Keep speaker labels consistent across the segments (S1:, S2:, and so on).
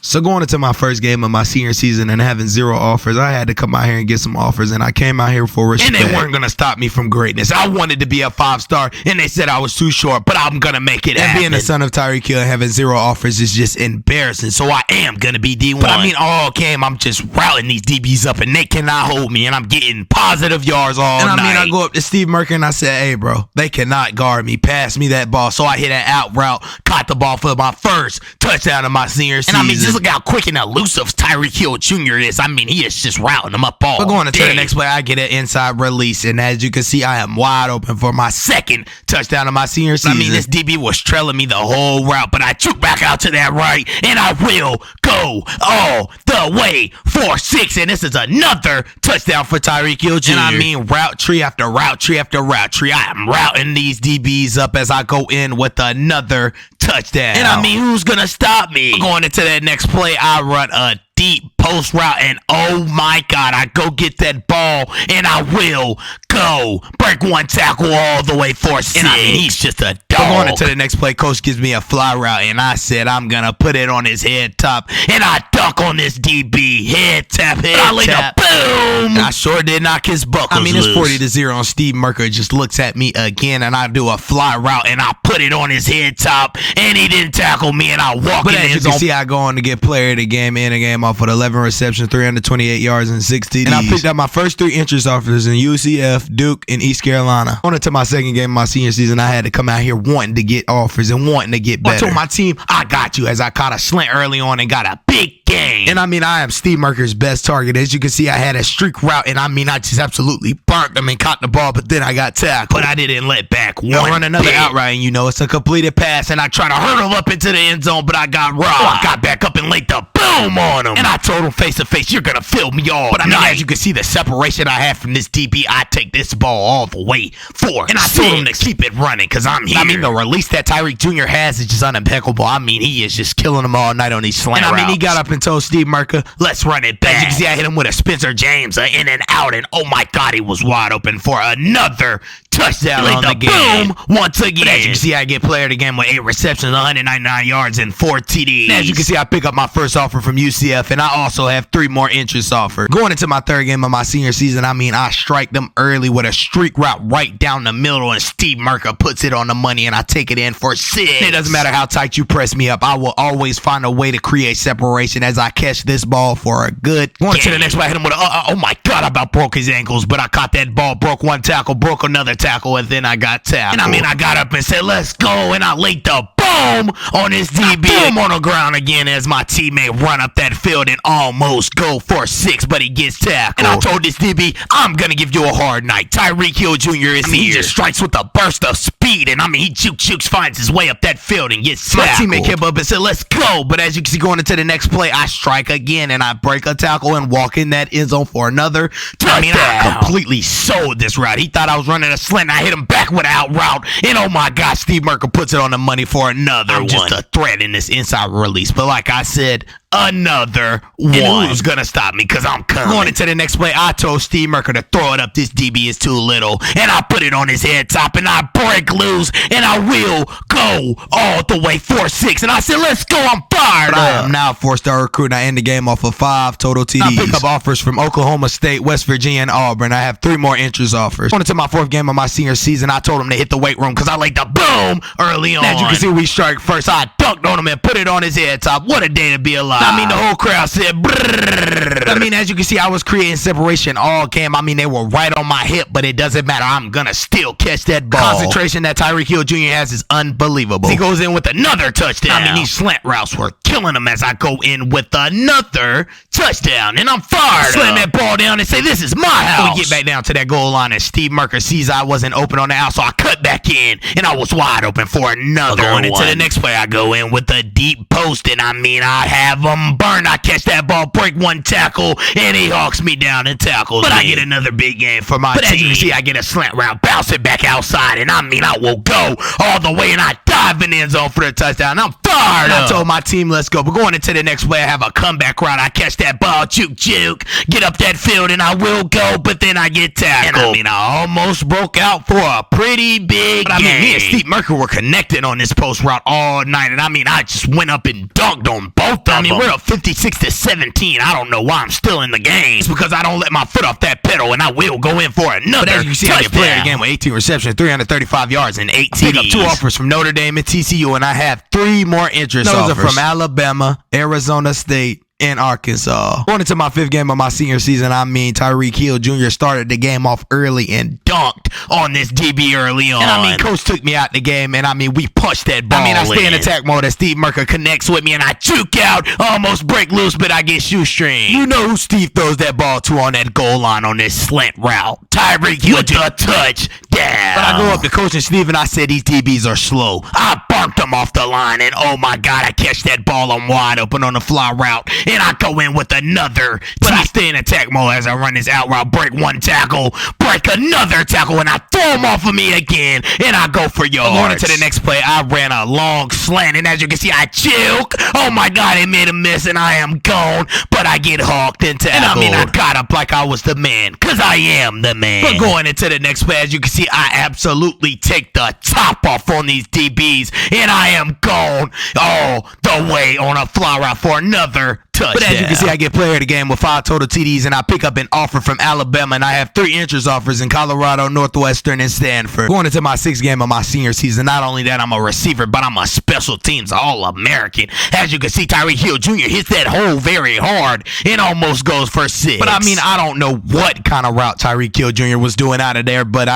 S1: So going into my first game of my senior season and having 0 offers, I had to come out here and get some offers, and I came out here for respect. And they weren't going to stop me from greatness. I wanted to be a 5-star, and they said I was too short, but I'm going to make it happen. And being the son of Tyreek Hill and having 0 offers is just embarrassing, so I am going to be D1. But I mean, all game, I'm just routing these DBs up, and they cannot hold me, and I'm getting positive yards all night. And I mean, I go up to Steve Merker, and I said, hey, bro, they cannot guard me. Pass me that ball. So I hit an out route, caught the ball for my first touchdown of my senior season. And I mean, just look how quick and elusive Tyreek Hill Jr. is. I mean, he is just routing them up all day. But going into the next play, I get an inside release, and as you can see, I am wide open for my second touchdown of my senior season. I mean, this DB was trailing me the whole route, but I juke back out to that right, and I will go all the way for 6, and this is another touchdown for Tyreek Hill Jr. And I mean, route tree after route tree after route tree. I am routing these DBs up as I go in with another touchdown. And I mean, who's gonna stop me? Going into that next play, I run a deep post route, and oh my God, I go get that ball, and I will go break 1 tackle all the way for 6. And I mean, he's just a dog. Going into the next play, coach gives me a fly route, and I said I'm gonna put it on his head top, and I dunk on this DB, head tap, boom. And I sure did knock his buckles loose. I mean, it's 40-0 on Steve Merker. Just looks at me again, and I do a fly route, and I put it on his head top, and he didn't tackle me, and I walk in. But as you can see, I go on to get player of the game in a game off with 11 receptions, 328 yards, and 6 TDs. And I picked up my first 3 interest offers in UCF, Duke, and East Carolina. On into my second game of my senior season, I had to come out here wanting to get offers and wanting to get better. I told my team, I got you, as I caught a slant early on and got a big game. And I mean, I am Steve Merker's best target. As you can see, I had a streak route, and I mean, I just absolutely burnt them and caught the ball, but then I got tackled. But I didn't let back one. I run another out route, and you know, it's a completed pass, and I try to hurdle up into the end zone, but I got robbed. I got back up and laid the boom on him. And I told him face to face, you're gonna fill me all. But I mean, as you can see, the separation I have from this DB, I take this ball all the way for. And I told him to keep it running, because I'm here. I mean, the release that Tyreek Jr. has is just unimpeccable. I mean, he is just killing them all night on these slant routes. And I mean, he got up and told Steve Merker, let's run it back. As you can see, I hit him with a Spencer James, in and out, and oh my God, he was wide open for another touchdown on the game. Boom, once again. But as you can see, I get player of the game with 8 receptions, 199 yards, and 4 TDs. And as you can see, I pick up my first offer from UCF, and I also have 3 more interest offers. Going into my third game of my senior season, I mean, I strike them early with a streak route right down the middle, and Steve Merker puts it on the money, and I take it in for 6. It doesn't matter how tight you press me up. I will always find a way to create separation as I catch this ball for a good game. Going to the next one, I hit him with oh my God, I about broke his ankles, but I caught that ball, broke 1 tackle, broke another tackle, and then I got tackled. And I mean, I got up and said, let's go, and I laid the boom on his DB. Boom on the ground again as my teammate run up that field and almost go for 6, but he gets tackled. And I told this DB, I'm gonna give you a hard night. Tyreek Hill Jr. is here. He just strikes with a burst of speed, and I mean, he jukes, finds his way up that field and gets tackled. My teammate came up and said, let's go. But as you can see, going into the next play, I strike again, and I break a tackle and walk in that end zone for another touchdown. I mean, I completely sold this route. He thought I was running a slant, and I hit him back with an out route, and oh my God, Steve Merker puts it on the money for another one. Just a threat in this inside release, but like I said, another one. And who's gonna stop me? Because I'm coming. Going into the next play, I told Steve Merker to throw it up. This DB is too little, and I put it on his head top, and I break loose, and I will go all the way for 6. And I said, let's go. I'm fired. I am now a 4-star recruit, and I end the game off of 5 total TDs. I pick up offers from Oklahoma State, West Virginia, and Auburn. I have 3 more interest offers. Going into my 4th game of my senior season, I told him to hit the weight room because I laid the boom early on. As you can see, we strike first. I dunked on him and put it on his head top. What a day to be alive. I mean, the whole crowd said, brrrr. I mean, as you can see, I was creating separation all game. I mean, they were right on my hip, but it doesn't matter. I'm going to still catch that ball. Concentration that Tyreek Hill Jr. has is unbelievable. He goes in with another touchdown. I mean, these slant routes were killing him as I go in with another touchdown. And I'm fired. Slam that ball down and say, this is my house. We get back down to that goal line, and Steve Merker sees I wasn't open on the out, so I cut back in, and I was wide open for another one. Going into the next play, I go in with a deep post, and I mean, I have him burned. I catch that ball, break 1 tackle, and he hawks me down and tackles me. But I get another big game for my team. But as you can see, I get a slant route, bounce it back outside, and I mean, I will go all the way, and I dive in the end zone for the touchdown. I'm fired up. I told my team, let's go. But going into the next play, I have a comeback route. I catch that ball, juke, get up that field, and I will go, but then I get tackled. And I almost broke out for a pretty big game. Me and Steve Merker were connected on this post route all night, and I just went up and dunked on both of them. We're up 56-17. I don't know why I'm still in the game. It's because I don't let my foot off that pedal, and I will go in for another. But as you can see, I get player of the game with 18 receptions, 335 yards, and 8 TDs. I pick up 2 offers from Notre Dame and TCU, and I have 3 more interest offers. Those are from Alabama, Arizona State, in Arkansas. Going into my 5th game of my senior season, Tyreek Hill Jr. started the game off early and dunked on this DB early on. And Coach took me out the game, and we punched that ball. I stay in attack mode as Steve Merker connects with me, and I juke out, almost break loose, but I get shoestring. You know who Steve throws that ball to on that goal line on this slant route? Tyreek Hill to a touchdown. But I go up to Coach and Steve, and I said these DBs are slow. I bumped them off the line, and oh my God, I catch that ball. I'm wide open on the fly route, and I go in with another. But I stay in attack mode as I run this out route, break one tackle, break another tackle, and I throw him off of me again, and I go for yards. Going into the next play, I ran a long slant, and as you can see, I juke. Oh my God, it made a miss, and I am gone, but I get hawked and tackled. And I got up like I was the man, because I am the man. But going into the next play, as you can see, I absolutely take the top off on these DBs, and I am gone all the way on a fly route for another touchdown. But as you can see, I get player of the game with 5 total TDs, and I pick up an offer from Alabama, and I have 3 interest offers in Colorado, Northwestern, and Stanford. Going into my 6th game of my senior season, not only that, I'm a receiver, but I'm a special teams All-American. As you can see, Tyreek Hill Jr. hits that hole very hard and almost goes for 6. But I don't know what kind of route Tyreek Hill Jr. was doing out of there, but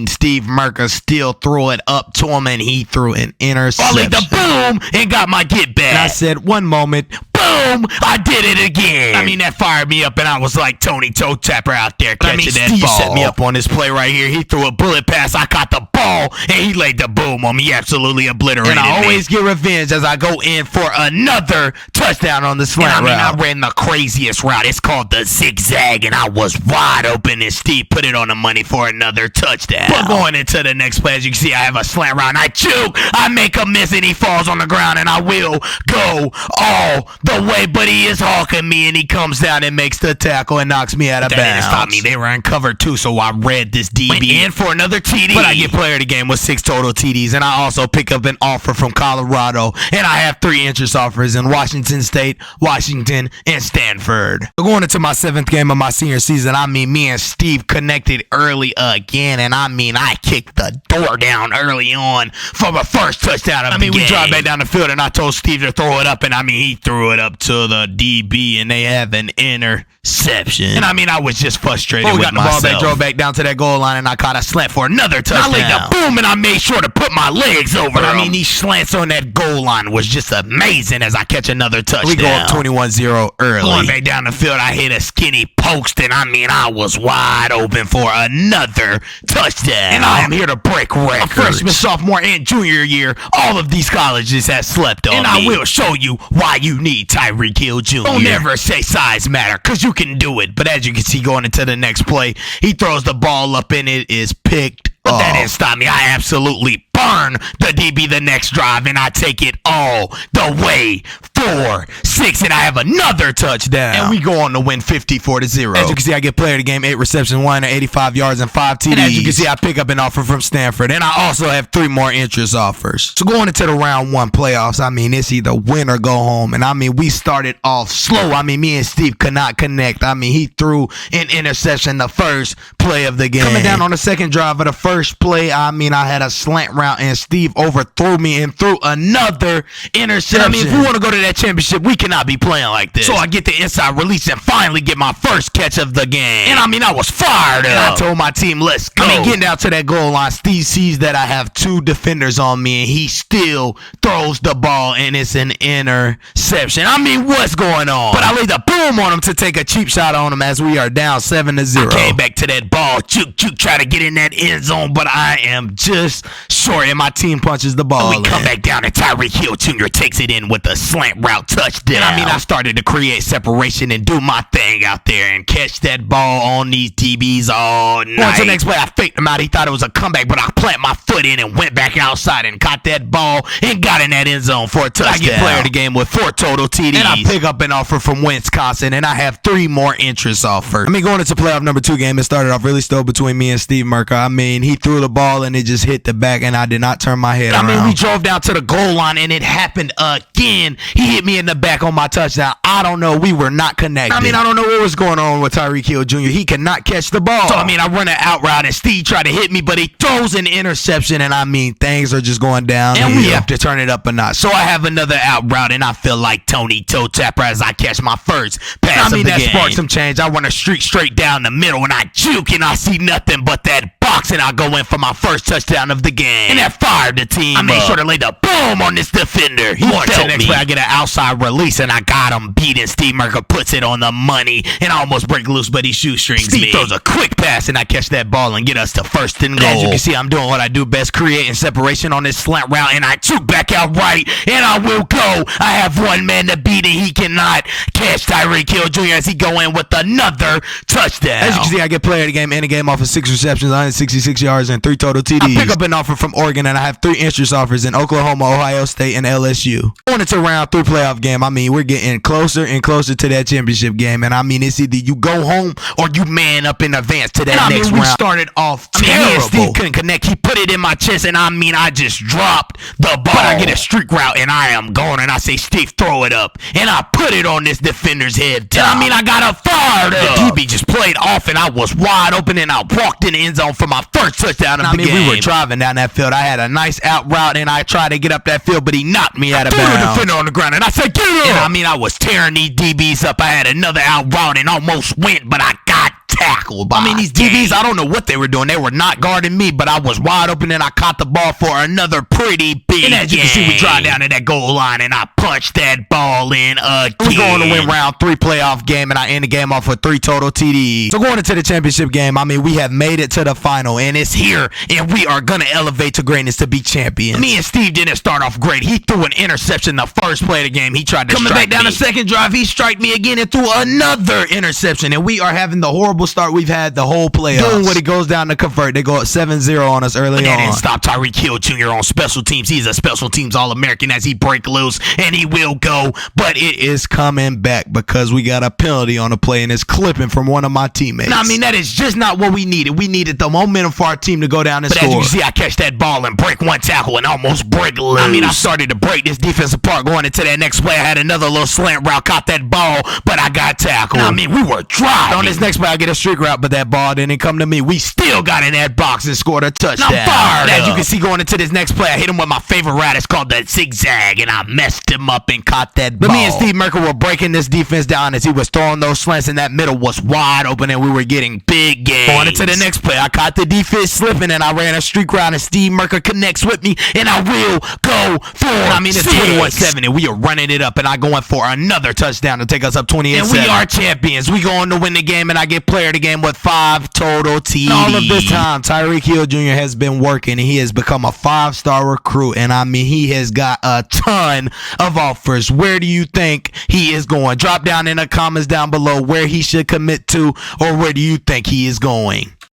S1: Steve Merker still threw it up to him, and he threw an interception. I the boom and got my get back. And I said, one moment, boom, I did it again. That fired me up, and I was like Tony Toe Tapper out there catching that Steve ball. Set me up on this play right here. He threw a bullet pass. I caught the ball, and he laid the boom on me. He absolutely obliterated me. And I always get revenge as I go in for another touchdown on the slant route. I ran the craziest route. It's called the zigzag, and I was wide open, and Steve put it on the money for another touchdown. But going into the next play, as you can see, I have a slant route, and I juke. I make a miss, and he falls on the ground, and I will go all the way, but he is hawking me, and he comes down and makes the tackle and knocks me out of bounds. That didn't stop me. They were in cover too, so I read this DB in for another TD. But I get player of the game with 6 total TDs, and I also pick up an offer from Colorado, and I have 3 interest offers in Washington State, Washington, and Stanford. Going into my 7th game of my senior season, me and Steve connected early again, and I kicked the door down early on for the first touchdown of the game. We drive back down the field, and I told Steve to throw it up, and he threw it up to the DB, and they have an interception. And I was just frustrated with myself. We got the ball back, drove back down to that goal line, and I caught a slant for another touchdown. I laid the boom, and I made sure to put my legs over them. These slants on that goal line was just amazing as I catch another touchdown. We go up 21-0 early. Going back down the field, I hit a skinny post, and I was wide open for another touchdown. And I am here to break records. A freshman, sophomore, and junior year, all of these colleges have slept on me. And I will show you why you need Tyreek Hill Jr. Don't ever say size matter, because you can do it. But as you can see, going into the next play, he throws the ball up, and it is picked But that didn't stop me. I absolutely burn the DB the next drive, and I take it all the way 4-6, and I have another touchdown. And we go on to win 54-0. As you can see, I get player of the game, 8 receptions, 185 yards, and 5 TDs. And as you can see, I pick up an offer from Stanford, and I also have 3 more interest offers. So going into the round 1 playoffs, it's either win or go home. And we started off slow. Me and Steve could not connect. He threw an interception the first play of the game. Coming down on the second drive of the first play, I had a slant route, and Steve overthrew me and threw another interception. If we want to go to that championship, we cannot be playing like this. So I get the inside release and finally get my first catch of the game. And I was fired up. And I told my team, let's go. Getting down to that goal line, Steve sees that I have 2 defenders on me, and he still throws the ball, and it's an interception. What's going on? But I laid the boom on him to take a cheap shot on him as we are down 7-0. I came back to that ball, juke, try to get in that end zone, but I am just short score, and my team punches the ball. And we come back down, and Tyreek Hill Jr. takes it in with a slant route touchdown. And I started to create separation and do my thing out there and catch that ball on these DBs all night. Once the next play, I faked him out. He thought it was a comeback, but I planted my foot in and went back outside and caught that ball and got in that end zone for a touchdown. I get player of the game with 4 total TDs. And I pick up an offer from Wisconsin, and I have 3 more interest offers. Going into playoff number 2 game, it started off really slow between me and Steve Merker. He threw the ball, and it just hit the back, and I did not turn my head around. We drove down to the goal line, and it happened again. He hit me in the back on my touchdown. I don't know. We were not connected. I don't know what was going on with Tyreek Hill Jr. He could not catch the ball. So, I run an out route, and Steve tried to hit me, but he throws an interception, and things are just going down. And we have to turn it up a notch. So I have another out route, and I feel like Tony Toe Tapper as I catch my first pass of the game. That sparked some change. I run a streak straight down the middle, and I juke, and I see nothing but that box, and I go in for my first touchdown of the game. And that fired the team. I made sure to lay the boom on this defender. He felt me. Next play, I get an outside release, and I got him beat, and Steve Merker puts it on the money, and I almost break loose, but he shoestrings me. Steve throws a quick pass, and I catch that ball and get us to first and goal. As you can see, I'm doing what I do best, creating separation on this slant route, and I juke back out right, and I will go. I have one man to beat, and he cannot catch Tyreek Hill Jr. as he go in with another touchdown. As you can see, I get player of the game and the game off of 6 receptions, 166 yards, and 3 total TDs. I pick up an offer from Oregon, and I have 3 interest offers in Oklahoma, Ohio State, and LSU. Going into round 3 playoff game, we're getting closer and closer to that championship game, and it's either you go home or you man up in advance to that next round. We started off terrible. Me and Steve couldn't connect. He put it in my chest, and I just dropped the ball. But I get a streak route, and I am going, and I say, Steve, throw it up, and I put it on this defender's head. And I got a fired up. The DB just played off, and I was wide open, and I walked in the end zone for my first touchdown of the game. We were driving down that field. I had a nice out route, and I tried to get up that field, but he knocked me out of bounds. The defender on the ground, and I said, get up! And I was tearing these DBs up. I had another out route and almost went, but I got tackled by these DBs. I don't know what they were doing. They were not guarding me, but I was wide open, and I caught the ball for another pretty big. And as you can see, we drive down to that goal line, and I punched that ball in again. We're going to win round 3 playoff game, and I end the game off with 3 total TDs. So going into the championship game, we have made it to the final, and it's here, and we are going to elevate to greatness to be champions. Me and Steve didn't start off great. He threw an interception the first play of the game. He tried to strike me. Coming back down the second drive, he struck me again and threw another interception, and we are having the horrible start we've had the whole playoffs. Doing what it goes down to convert. They go up 7-0 on us early on. That didn't stop Tyreek Hill Jr. on special teams. He's a special teams All-American as he break loose, and he will go, but it is coming back because we got a penalty on the play, and it's clipping from one of my teammates. That is just not what we needed. We needed the momentum for our team to go down and score. But as you can see, I catch that ball and break one tackle and almost break loose. I started to break this defense apart going into that next play. I had another little slant route, caught that ball, but I got tackled. We were driving. On this next play, I get a streak route, but that ball didn't come to me. We still got in that box and scored a touchdown. I'm fired up. As you can see, going into this next play, I hit him with my favorite route. It's called the zigzag, and I messed him up and caught that ball. But me and Steve Merker were breaking this defense down as he was throwing those slants, and that middle was wide open, and we were getting big gains. Going into the next play, I caught the defense slipping, and I ran a streak route, and Steve Merker connects with me, and I will go for it's 21-7, and we are running it up, and I going for another touchdown to take us up 20-7. And we are champions. We going to win the game, and I get player of the game with 5 total TDs. And all of this time, Tyreek Hill Jr. has been working, and he has become a 5-star recruit, and he has got a ton of offers. Where do you think he is going? Drop down in the comments down below where he should commit to, or where do you think he is going?